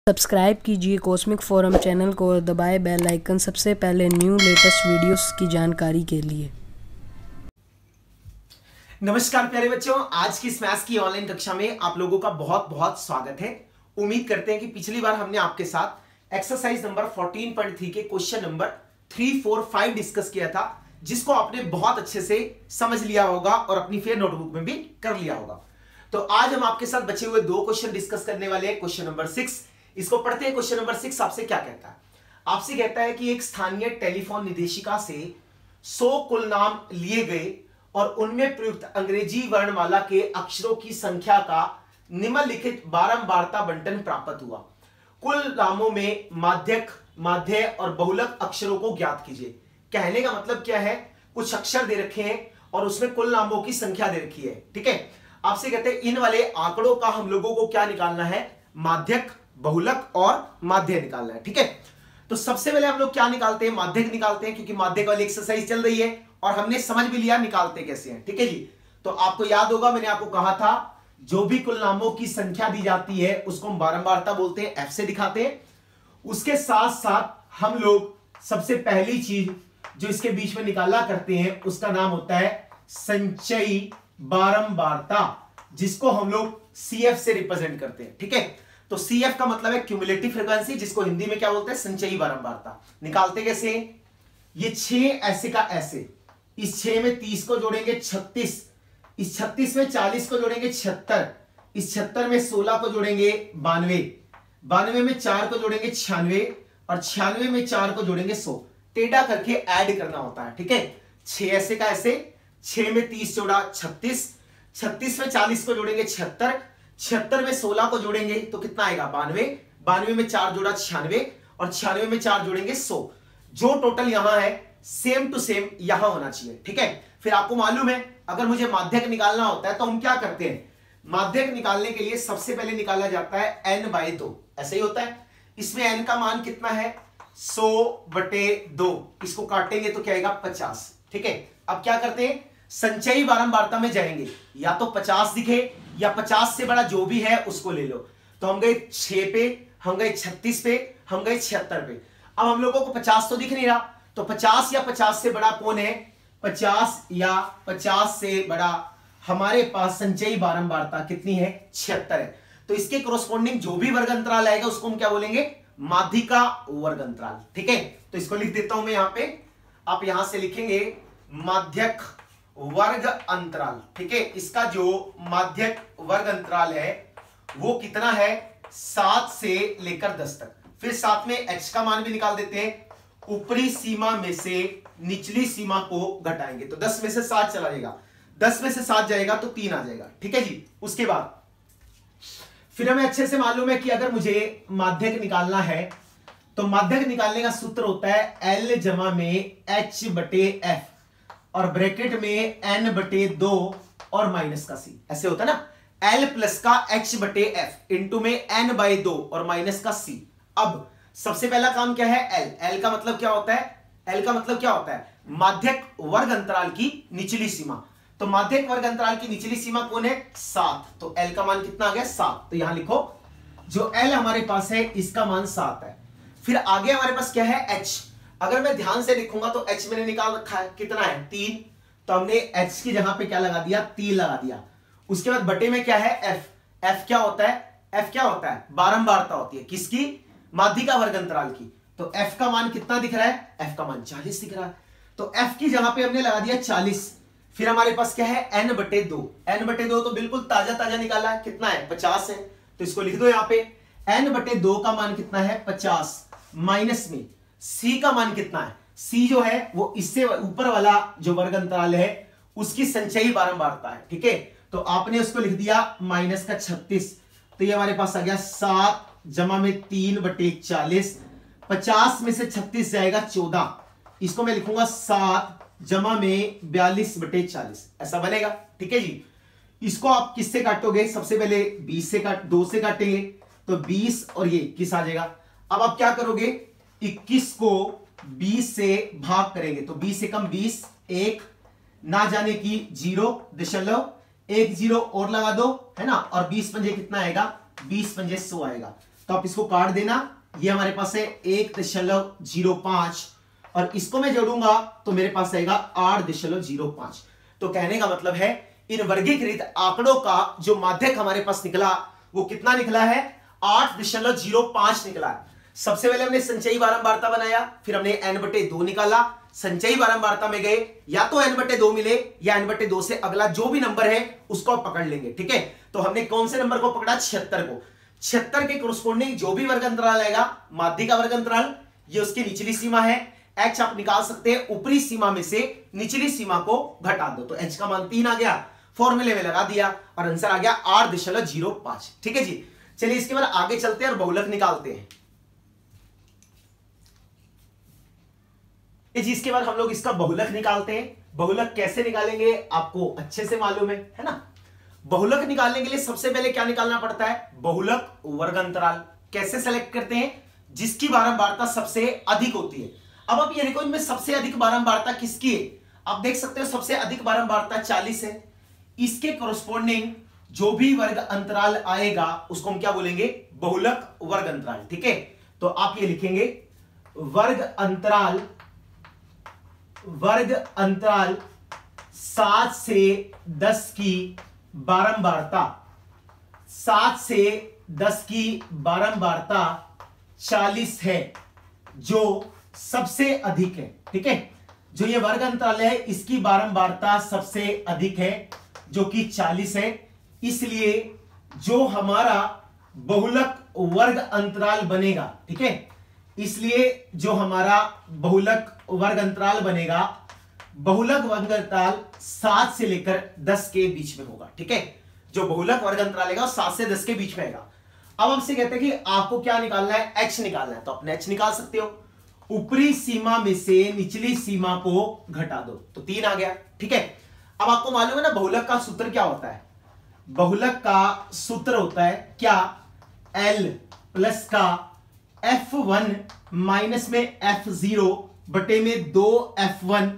Subscribe कीजिए cosmic forum channel को और दबाएं बेल आइकन सबसे पहले न्यू लेटेस्ट वीडियोस की जानकारी के लिए। नमस्कार प्यारे बच्चों, आज की इस मैथ्स की ऑनलाइन कक्षा में आप लोगों का बहुत बहुत स्वागत है। उम्मीद करते हैं कि पिछली बार हमने आपके साथ एक्सरसाइज नंबर 14.3 के क्वेश्चन नंबर 3, 4, 5 डिस्कस किया था, जिसको आपने बहुत अच्छे से समझ लिया होगा और अपनी फेयर नोटबुक में भी कर लिया होगा। तो आज हम आपके साथ बचे हुए दो क्वेश्चन डिस्कस करने वाले हैं। क्वेश्चन नंबर 6, इसको पढ़ते हैं। क्वेश्चन नंबर 6 आपसे क्या कहता है? आपसे कहता है कि एक स्थानीय टेलीफोन निर्देशिका से 100 कुल नाम लिए गए और उनमें प्रयुक्त अंग्रेजी वर्णमाला के अक्षरों की संख्या का निम्नलिखित बारंबारता बंटन प्राप्त हुआ। कुल नामों में माध्यक, माध्य और बहुलक अक्षरों को ज्ञात कीजिए। कहने का मतलब क्या है? कुछ अक्षर दे रखे हैं और उसमें कुल नामों की संख्या दे रखी है। ठीक है, आपसे कहते हैं इन वाले आंकड़ों का हम लोगों को क्या निकालना है? माध्यक, बहुलक और माध्य निकालना है। ठीक है, तो सबसे पहले हम लोग क्या निकालते हैं? माध्यक निकालते हैं, क्योंकि माध्यक वाली एक्सरसाइज चल रही है और हमने समझ भी लिया निकालते कैसे हैं। ठीक है जी, तो आपको याद होगा मैंने आपको कहा था जो भी कुल नामों की संख्या दी जाती है उसको हम बारंबारता बोलते हैं, एफ से दिखाते हैं। उसके साथ साथ हम लोग सबसे पहली चीज जो इसके बीच में निकाला करते हैं उसका नाम होता है संचयी बारंबारता, जिसको हम लोग सीएफ से रिप्रेजेंट करते हैं। ठीक है, तो सीएफ का मतलब है क्यूमुलेटिव फ्रीक्वेंसी, जिसको हिंदी में क्या बोलते हैं? संचयी बारंबारता। निकालते कैसे? ये 6 ऐसे का ऐसे, इस 6 में 30 को जोड़ेंगे 36, इस 36 में 40 को जोड़ेंगे 76, इस 76 में 16 को जोड़ेंगे 92, 92 में 4 को जोड़ेंगे 96 और 96 में 4 को जोड़ेंगे 100। टेढ़ा करके ऐड करना होता है। ठीक है, 6 ऐसे का ऐसे, 6 में 30 जोड़ा 36, 36 में 40 को जोड़ेंगे 76, 76 में 16 को जोड़ेंगे तो कितना आएगा? 92, 92 में 4 जोड़ा 96 और 96 में 4 जोड़ेंगे 100। जो टोटल यहां है सेम टू सेम यहां होना चाहिए। ठीक है, फिर आपको मालूम है अगर मुझे माध्यक निकालना होता है तो हम क्या करते हैं? माध्यक निकालने के लिए सबसे पहले निकाला जाता है n/2, ऐसे ही होता है। इसमें n का मान कितना है? 100/2, इसको काटेंगे तो क्या आएगा? 50। ठीक है, अब क्या करते हैं? संचयी बारंबारता में जाएंगे, या तो 50 दिखे या 50 से बड़ा जो भी है उसको ले लो। तो हम गए 6 पे, हम गए 36 पे, हम गए 76 पे। अब हम लोगों को 50 तो दिख नहीं रहा, तो 50 या 50 से बड़ा कौन है? 50 या 50 से बड़ा हमारे पास संचयी बारंबारता कितनी है? 76 है। तो इसके कोरोस्पोंडिंग जो भी वर्ग अंतराल आएगा उसको हम क्या बोलेंगे? माध्यिका वर्ग अंतराल। ठीक है, तो इसको लिख देता हूं मैं यहां पे। आप यहां से लिखेंगे माध्यक वर्ग अंतराल। ठीक है, इसका जो माध्यक वर्ग अंतराल है वो कितना है? 7 से लेकर 10 तक। फिर साथ में h का मान भी निकाल देते हैं। ऊपरी सीमा में से निचली सीमा को घटाएंगे तो 10 में से 7 चला जाएगा, 10 में से 7 जाएगा तो 3 आ जाएगा। ठीक है जी, उसके बाद फिर हमें अच्छे से मालूम है कि अगर मुझे माध्यक निकालना है तो माध्यक निकालने का सूत्र होता है L जमा में H/F और ब्रैकेट में n/2 और माइनस का c। ऐसे होता है ना, L प्लस का H/F इंटू में n/2 और माइनस का c। अब सबसे पहला काम क्या है? L का मतलब क्या होता है? L का मतलब क्या होता है? माध्यक वर्ग अंतराल की निचली सीमा। तो माध्यक वर्ग अंतराल की निचली सीमा कौन है? 7। तो L का मान कितना आ गया? 7। तो यहां लिखो जो L हमारे पास है इसका मान 7 है। फिर आगे हमारे पास क्या है? H। अगर मैं ध्यान से लिखूंगा तो h मैंने निकाल रखा है, कितना है? 3। तो हमने h की जगह पे क्या लगा दिया? 3 लगा दिया। उसके बाद बटे में क्या है? f। f क्या होता है? f क्या होता है? बारंबारता होती है। किसकी? माध्यिका वर्ग अंतराल की। तो f का मान कितना दिख रहा है? f का मान 40 दिख रहा है। तो f की जगह पे हमने लगा दिया 40। फिर हमारे पास क्या है? n/2। n/2 तो बिल्कुल ताजा ताजा निकाला है, कितना है? 50 है। तो इसको लिख दो यहां पे। n/2 का मान कितना है? 50। माइनस में c का मान कितना है? c जो है वो इससे ऊपर वाला जो वर्ग अंतराल है उसकी संचयी बारंबारता है। ठीक है, तो आपने उसको लिख दिया माइनस का 36। तो ये हमारे पास आ गया 7 जमा में 3/40। 50 में से 36 जाएगा 14। इसको मैं लिखूंगा 7 जमा में 42/40। ऐसा बनेगा। ठीक है जी, इसको आप किससे काटोगे? सबसे पहले 20 से 2 से काटेंगे तो 20 और ये 21 आ जाएगा। अब आप क्या करोगे? 21 को 20 से भाग करेंगे तो 20 से कम 20, 1 ना जाने की 0.1 0 और लगा दो, है ना, और 20 पंजे कितना आएगा? 20 पंजे 100 आएगा। तो तो आप इसको काट देना, ये हमारे पास है 1.05 और इसको मैं जोड़ूंगा तो मेरे पास आएगा 8.05। तो कहने का मतलब है इन वर्गीकृत आंकड़ों का जो माध्यक हमारे पास निकला वो कितना निकला है, 8.05 निकला है। सबसे पहले हमने संचयी बारंबारता बनाया, फिर हमने n/2 निकाला, संचयी बारंबारता में गए, या तो n/2 मिले या n/2 से अगला जो भी नंबर है उसको आप पकड़ लेंगे। ठीक है, तो हमने कौन से नंबर को पकड़ा, 76 को। 76 के कोरस्पोंडिंग जो भी वर्ग अंतराल आएगा, माध्यिक का वर्ग अंतराल, ये उसकी निचली सीमा है। h आप निकाल सकते हैं, ऊपरी सीमा में से निचली सीमा को घटा दो, तो h का मान 3 आ गया, फॉर्मूले में लगा दिया और आंसर आ गया 8.05। ठीक है जी, चलिए इसके बाद आगे चलते हैं और बहुलक निकालते हैं। जी, इसके बाद हम लोग इसका बहुलक निकालते हैं। बहुलक कैसे निकालेंगे आपको अच्छे से मालूम है ना। बहुलक निकालने के लिए सबसे पहले क्या निकालना पड़ता है, बहुलक वर्ग अंतराल। कैसे सेलेक्ट करते हैं, जिसकी बारंबारता सबसे अधिक होती है। अब आप ये देखो, इनमें सबसे अधिक बारंबारता किसकी है, आप देख सकते हो सबसे अधिक बारंबारता 40 है। इसके कोरस्पोंडिंग जो भी वर्ग अंतराल आएगा उसको हम क्या बोलेंगे, बहुलक वर्ग अंतराल। ठीक है, तो आप ये लिखेंगे वर्ग अंतराल 7 से 10 की बारंबारता, 7 से 10 की बारंबारता 40 है, जो सबसे अधिक है। ठीक है, जो ये वर्ग अंतराल है इसकी बारंबारता सबसे अधिक है जो कि 40 है। इसलिए जो हमारा बहुलक वर्ग अंतराल बनेगा, ठीक है, इसलिए जो हमारा बहुलक वर्ग अंतराल बनेगा, बहुलक वर्ग अंतराल 7 से लेकर 10 के बीच में होगा। ठीक है, जो बहुलक वर्ग अंतराल आएगा 7 से 10 के बीच में आएगा। अब हमसे कहते हैं कि आपको क्या निकालना है, h निकालना है, तो अपने h निकाल सकते हो। ऊपरी सीमा में से निचली सीमा को घटा दो, तो 3 आ गया। ठीक है, अब आपको मालूम है ना बहुलक का सूत्र क्या होता है, बहुलक का सूत्र होता है क्या, L प्लस का F1 माइनस में F0 बटे में 2F1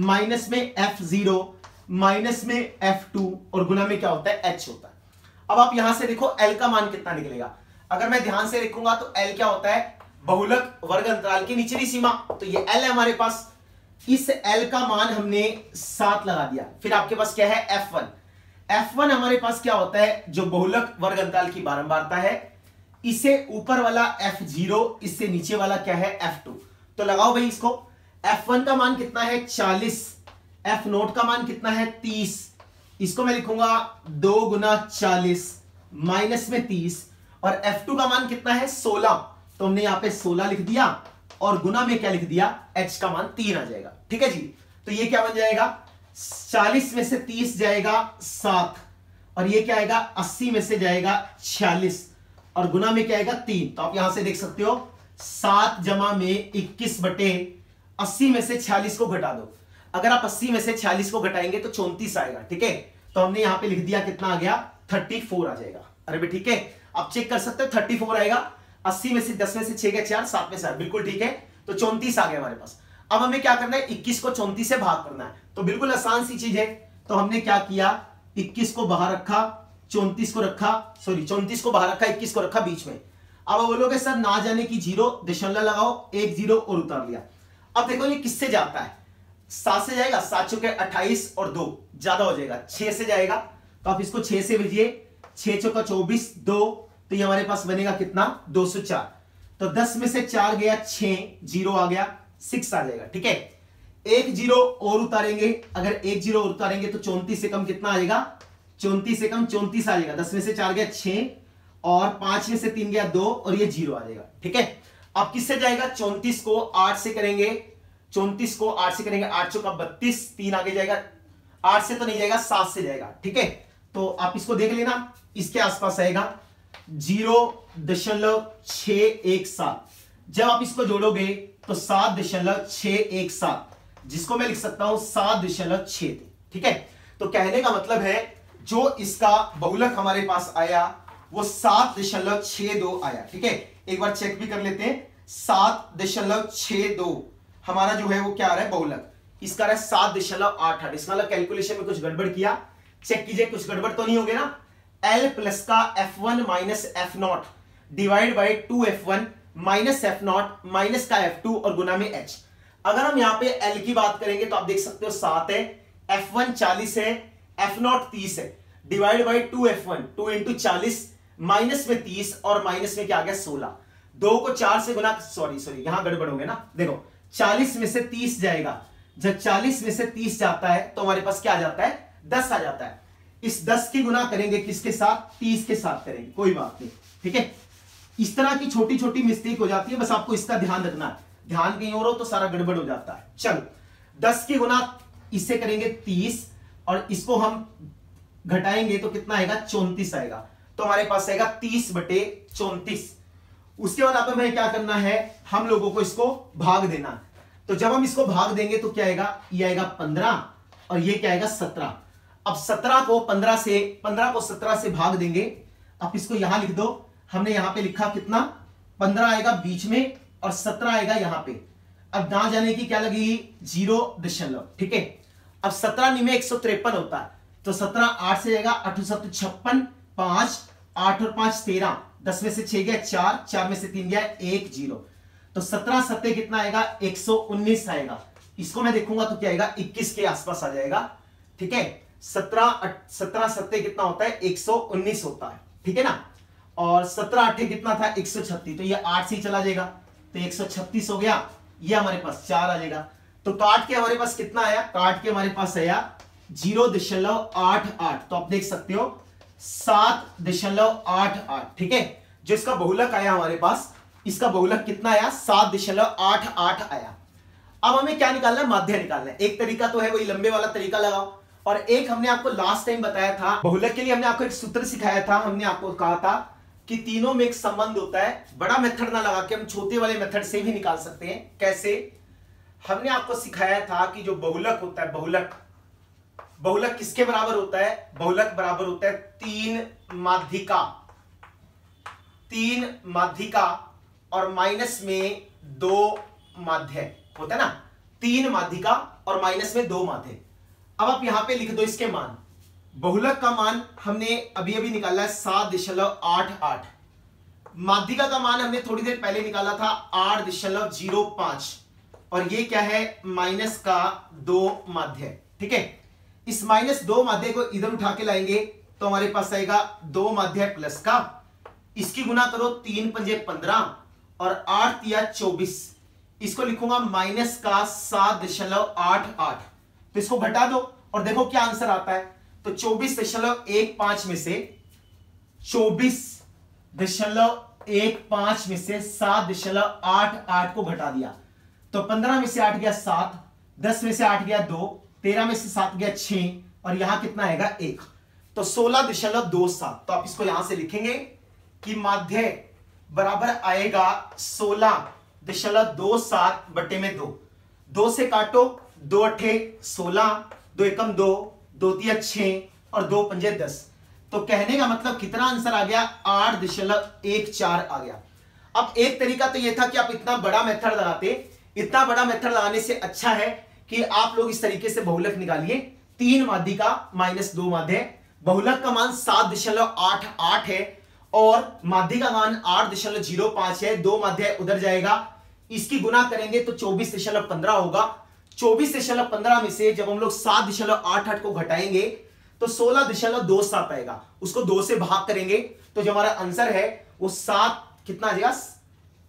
माइनस में F0 माइनस में F2 और गुना में क्या होता है, H होता है। अब आप यहां से देखो L का मान कितना निकलेगा, अगर मैं ध्यान से लिखूंगा तो L क्या होता है, बहुलक वर्ग अंतराल की निचली सीमा, तो ये L है हमारे पास। इस L का मान हमने 7 लगा दिया। फिर आपके पास क्या है, F1। F1 हमारे पास क्या होता है, जो बहुलक वर्ग अंतराल की बारंबारता है। इसे ऊपर वाला F0, इससे नीचे वाला क्या है, F2। तो लगाओ भाई इसको, F1 का मान कितना है 40, F0 का मान कितना है 30, इसको मैं लिखूंगा 2 गुना 40 माइनस में 30, और F2 का मान कितना है 16, तो हमने यहां पे 16 लिख दिया और गुना में क्या लिख दिया, h का मान 3 आ जाएगा। ठीक है जी, तो ये क्या बन जाएगा, 40 में से 30 जाएगा 7, और ये क्या आएगा 80 में से जाएगा 46, और गुना में क्या आएगा 3। तो आप यहां से देख सकते हो 7 जमा में 21 बटे 80 में से 46 को घटा दो। अगर आप 80 में से 46 को घटाएंगे तो 34 आएगा। ठीक है, तो हमने यहां पे लिख दिया, कितना आ गया 34 आ जाएगा। अरे भाई ठीक है, आप चेक कर सकते हो 34 आएगा। 80 में से 10 में से 6 गया 4, 7 में से 8, बिल्कुल ठीक है, तो 34 आ गया हमारे पास। अब हमें क्या करना है, 21 को 34 से भाग करना है, तो बिल्कुल आसान सी चीज है। तो हमने क्या किया, 21 को बाहर रखा, 34 को रखा, सॉरी 34 को बाहर रखा, 21 को रखा बीच में। अब बोलोगे सर ना जाने की 0 दशमलव लगाओ, 1 0 और उतार लिया। अब देखो ये किससे जाता है, 7 से जाएगा, 7 चौके 28 और 2 ज्यादा हो जाएगा, 6 से जाएगा, तो आप इसको 6 से भेजिए, 6 चौका 24, 2, तो ये हमारे पास बनेगा कितना 204। तो 10 में से 4 गया 6, 0 आ गया, 6 आ जाएगा। ठीक है, 1 0 और उतारेंगे, अगर 1 0 और उतारेंगे तो 34 से कम कितना आ जाएगा, 34 से कम 34 आ जाएगा। 10 में से 4 गया 6 और 5 में से 3 गया 2 और ये 0 आ जाएगा। ठीक है, अब किससे जाएगा, 34 को 8 से करेंगे, 34 को 8 से करेंगे, 8 चौका 32, 3 आगे जाएगा, 8 से तो नहीं जाएगा, 7 से जाएगा। ठीक है, तो आप इसको देख लेना, इसके आसपास आएगा 0.617। जब आप इसको जोड़ोगे तो 7.617, जिसको मैं लिख सकता हूं 7.6। ठीक है, तो कहने का मतलब है जो इसका बहुलक हमारे पास आया वो 7.62 आया। ठीक है, एक बार चेक भी कर लेते हैं, 7.62 हमारा जो है वो क्या आ रहा है बहुलक, इसका रहा है 7.88। इसका मतलब कैलकुलेशन में कुछ गड़बड़ किया, चेक कीजिए कुछ गड़बड़ तो नहीं हो गया ना। L प्लस का F1 minus F0 divide by 2f1 minus f0 minus का f2 और गुना में h। अगर हम यहां पे l की बात करेंगे तो आप देख सकते हो 7 है, f1 40 है, f0 30 है, divide by 2f1 2 into 40 minus में 30 और माइनस में क्या आ गया 16। 2 को 4 से गुना, सॉरी यहां गड़बड़ हो गया ना, देखो 40 में से 30 जाएगा, जब 40 में से 30 जाता है तो हमारे पास क्या आ जाता है 10 आ जाता है। इस 10 की गुना करेंगे किसके साथ, 30 के साथ करेंगे, कोई बात नहीं, ठीक है। इस तरह की छोटी छोटी मिस्टेक हो जाती है, बस आपको इसका ध्यान रखना है, ध्यान कहीं और हो तो सारा गड़बड़ हो जाता है। चलो 10 की गुना इससे करेंगे 30 और इसको हम घटाएंगे तो कितना आएगा 34 आएगा, तो हमारे पास आएगा 30/34। उसके बाद आप हमें क्या करना है, हम लोगों को इसको भाग देना। तो जब हम इसको भाग देंगे तो क्या आएगा, ये आएगा 15 और ये क्या आएगा 17। अब 17 को 17 से भाग देंगे, अब इसको यहां लिख दो, हमने यहां पे लिखा कितना 15 आएगा बीच में और 17 आएगा यहां पे। अब ना जाने की क्या लगेगी 0 ठीक है। अब 17 निमे 153 होता है, तो 17 8 से जाएगा 8 7 56, 5 8 और 5 13, 10 में से 6 गया 4, 4 में से 3 गया 1 0, तो 17 7 कितना आएगा 119 आएगा। इसको मैं देखूंगा तो क्या आएगा 21 के आसपास आ जाएगा, ठीक है। 17 7 कितना होता है 119 होता है, ठीक है ना। और 17 8 कितना था 136, तो ये 8 से ही चला जाएगा, तो 136 हो गया, ये हमारे पास 4 आ जाएगा। तो काट के हमारे पास कितना आया, काट के हमारे पास आया 0.88, तो आप देख सकते हो 7.88, ठीक है। जो इसका बहुलक आया हमारे पास, इसका बहुलक कितना आया 7.88 आया। अब हमें क्या निकालना है, माध्य निकालना है। एक तरीका तो है वही लंबे वाला तरीका लगाओ, और एक हमने आपको लास्ट टाइम बताया था बहुलक के लिए, हमने आपको एक सूत्र सिखाया था। हमने आपको कहा था कि तीनों में एक संबंध होता है, बड़ा मेथड ना लगा के हम छोटे वाले मेथड से भी निकाल सकते हैं। कैसे, हमने आपको सिखाया था कि जो बहुलक होता है, बहुलक किसके बराबर होता है, बहुलक बराबर होता है 3 माध्यिका और माइनस में 2 माध्य होता है ना, 3 माध्यिका और माइनस में 2 माध्य। अब आप यहां पे लिख दो इसके मान। बहुलक का मान हमने अभी अभी निकाला है 7.88, माध्यिका का मान हमने थोड़ी देर पहले निकाला था 8.05, और ये क्या है माइनस का 2 माध्य, ठीक है। इस माइनस 2 माध्य को इधर उठा के लाएंगे तो हमारे पास आएगा 2 माध्य प्लस का, इसकी गुना करो 3 पंजे 15 और 8 तिया 24, इसको लिखूंगा माइनस का 7.88, तो इसको घटा दो और देखो क्या आंसर आता है। तो 24.15 में से 7.88 को घटा दिया तो 15 में से 8 गया 7, 10 में से 8 गया 2, 13 में से 7 गया 6, और यहां कितना आएगा 1, तो 16.27। तो आप इसको यहां से लिखेंगे कि माध्य बराबर आएगा 16.27 बटे में 2। 2 से काटो, 2 अठे 16, 2 एकम 2, 2 तिया 6 और 2 पंजे 10, तो कहने का मतलब कितना आंसर आ गया 8.14 आ गया। अब एक तरीका तो यह था कि आप इतना बड़ा मेथड लगाते, इतना बड़ा मेथड लगाने से अच्छा है कि आप लोग इस तरीके से बहुलक निकालिए, 3 माध्यिका माइनस 2 माध्य, बहुलक का मान 7.88 है और माध्य का मान 8.05 है, 2 माध्य उधर जाएगा, इसकी गुना करेंगे तो 24.15 होगा। 24.15 में से जब हम लोग 7.88 को घटाएंगे तो 16.27 आएगा, उसको 2 से भाग करेंगे तो जो हमारा आंसर है वो 7 कितना आ जाएगा,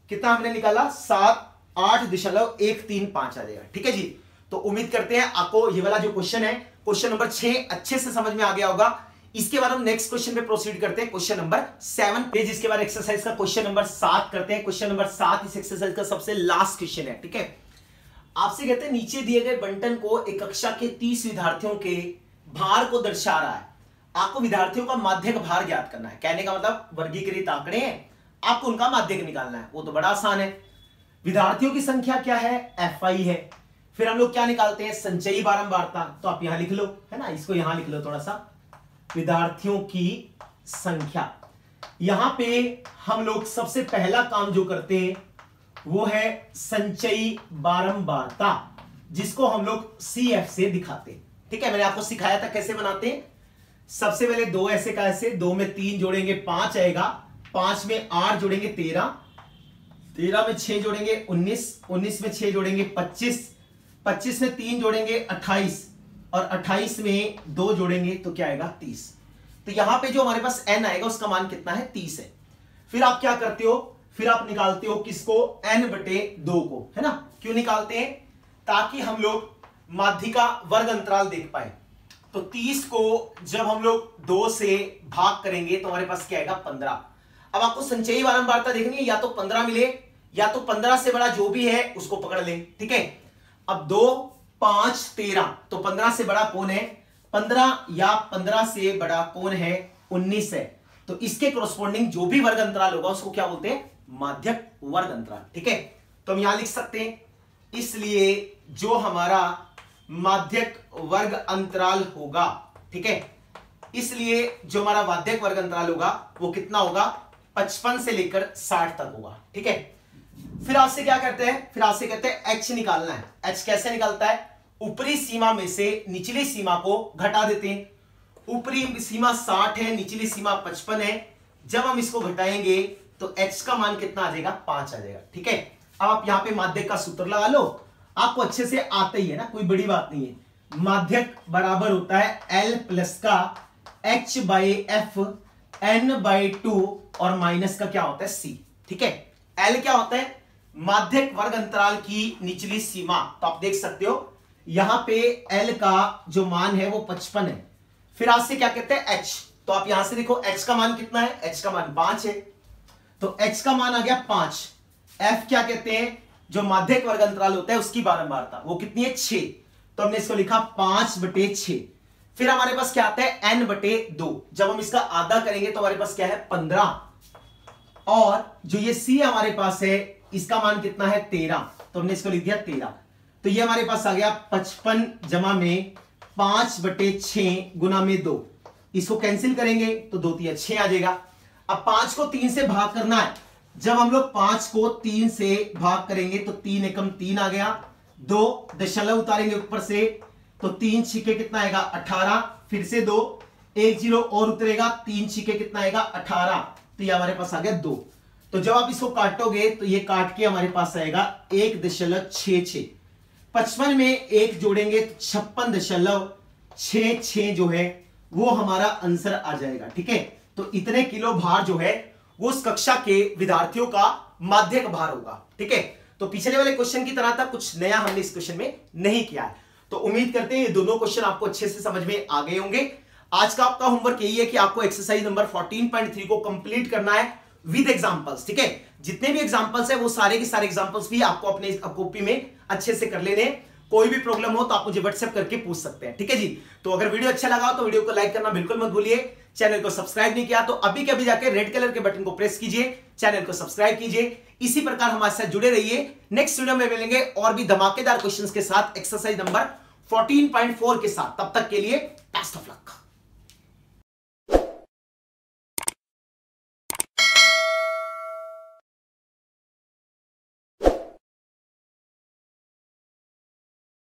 कितना हमने निकाला 8.135 आ जाएगा, ठीक है जी। तो उम्मीद करते हैं आपको ये वाला जो क्वेश्चन है, क्वेश्चन नंबर 6 अच्छे से समझ में आ गया होगा। इसके बाद हम नेक्स्ट क्वेश्चन पे प्रोसीड करते हैं, क्वेश्चन नंबर 7 पे, जिसके बाद एक्सरसाइज का क्वेश्चन नंबर 7 करते हैं। क्वेश्चन नंबर 7 इस एक्सरसाइज का सबसे लास्ट क्वेश्चन है, ठीक है। आपसे कहते हैं नीचे दिए गए बंटन को एक कक्षा के 30 विद्यार्थियों के भार को दर्शा रहा है, आपको विद्यार्थियों का माध्यक भार ज्ञात करना है। कहने का मतलब वर्गीकृत आंकड़े हैं, आपको उनका माध्यक निकालना है, वो तो बड़ा आसान है। विद्यार्थियों की संख्या क्या है, FI है। फिर हम लोग क्या निकालते हैं, संचयी बारंबारता, तो आप यहां लिख लो, है ना, इसको यहां लिख लो थोड़ा सा, विद्यार्थियों की संख्या। यहां पे हम लोग सबसे पहला काम जो करते हैं वो है संचयी बारंबारता, जिसको हम लोग CF से दिखाते हैं, ठीक है। मैंने आपको सिखाया था कैसे बनाते हैं। सबसे पहले 2 ऐसे का ऐसे, 2 में 3 जोड़ेंगे 5 आएगा, 5 में 8 जोड़ेंगे 13, 13 में 6 जोड़ेंगे 19, 19 में 6 जोड़ेंगे 25, 25 में 3 जोड़ेंगे 28 और 28 में 2 जोड़ेंगे तो क्या आएगा 30। तो यहां पे जो हमारे पास n आएगा उसका मान कितना है 30 है। फिर आप क्या करते हो, फिर आप निकालते हो किसको, n बटे 2 को, है ना। क्यों निकालते हैं, ताकि हम लोग माध्य का वर्ग अंतराल देख पाए। तो 30 को जब हम लोग 2 से भाग करेंगे तो हमारे पास क्या आएगा 15। अब आपको संचयी बारंबारता देखनी है, या तो 15 मिले या तो 15 से बड़ा जो भी है उसको पकड़ ले, ठीक है। अब 2 5 13, तो 15 से बड़ा कौन है 15, या 15 से बड़ा कौन है 19 है। तो इसके कोरस्पोंडिंग जो भी वर्ग अंतराल होगा उसको क्या बोलते हैं, माध्यक वर्ग अंतराल, ठीक है। तो हम यहां लिख सकते हैं, इसलिए जो हमारा माध्यक वर्ग अंतराल होगा, ठीक है, इसलिए जो हमारा माध्यक वर्ग अंतराल होगा वो कितना होगा 55 से लेकर 60 तक होगा, ठीक है। फिर आपसे क्या करते हैं, फिर आपसे कहते हैं h निकालना है। h कैसे निकालता है, ऊपरी सीमा में से निचली सीमा को घटा देते हैं। ऊपरी सीमा 60 है, निचली सीमा 55 है। जब हम इसको घटाएंगे तो h का मान कितना आ जाएगा 5 आ जाएगा, ठीक है। अब आप यहां पे माध्यक का सूत्र लगा लो, आपको अच्छे से आता ही है ना, कोई बड़ी बात नहीं है। माध्यक बराबर होता है L प्लस का H by F N by 2 और माइनस का क्या होता है C, ठीक है। L क्या होता है, माध्यक वर्ग अंतराल की निचली सीमा। तो आप देख सकते हो यहां पे L का जो मान है वो 55 है। फिर आज से क्या कहते हैं H, तो आप यहां से देखो H का मान कितना है, H का मान 5 है, तो H का मान आ गया 5। F क्या कहते हैं, जो माध्यक वर्ग अंतराल होता है उसकी बारंबारता, वो कितनी है 6, तो हमने इसको लिखा 5/6। फिर हमारे पास क्या आता है n/2, जब हम इसका आधा करेंगे तो हमारे पास क्या है 15, और जो ये C हमारे पास है इसका मान कितना है 13, तो हमने इसको लिख दिया 13। तो ये हमारे पास आ गया 55 जमा में 5/6 गुना में 2, इसको कैंसिल करेंगे तो 2 3 6 आ जाएगा। अब 5 को 3 से भाग करना है, जब हम लोग 5 को 3 से भाग करेंगे तो 3 एकम 3 आ गया, 2 दशमलव उतारेंगे ऊपर से तो 3 छिके कितना आएगा 18, फिर से 2 1 0 और उतरेगा, 3 छिके कितना आएगा 18, तो ये हमारे पास आ गया 2। तो जब आप इसको काटोगे तो ये काट के हमारे पास आएगा 1.66। 55 में 1 जोड़ेंगे तो 56.66 जो है वो हमारा आंसर आ जाएगा, ठीक है। तो इतने किलो भार जो है वो उस कक्षा के विद्यार्थियों का माध्यक भार होगा, ठीक है। तो पिछले वाले क्वेश्चन की तरह था, कुछ नया हमने इस क्वेश्चन में नहीं किया है। तो उम्मीद करते हैं ये दोनों क्वेश्चन आपको अच्छे से समझ में आ गए होंगे। आज का आपका होमवर्क यही है कि आपको एक्सरसाइज नंबर 14.3 को कंप्लीट करना है विद एग्जांपल्स, ठीक है। जितने भी एग्जांपल्स है वो सारे के सारे एग्जांपल्स भी आपको अपने कॉपी में अच्छे से कर लेने हैं। कोई भी प्रॉब्लम हो तो आप मुझे व्हाट्सएप करके पूछ सकते हैं, ठीक है जी। तो अगर वीडियो अच्छा लगा तो वीडियो को लाइक करना बिल्कुल मत भूलिए। चैनल को सब्सक्राइब नहीं किया तो अभी के अभी जाके रेड कलर के बटन को प्रेस कीजिए, चैनल को सब्सक्राइब कीजिए। इसी प्रकार हमारे साथ जुड़े रहिए। नेक्स्ट वीडियो में मिलेंगे और भी धमाकेदार क्वेश्चंस के साथ, एक्सरसाइज नंबर 14.4 के साथ। तब तक के लिए बेस्ट ऑफ लक।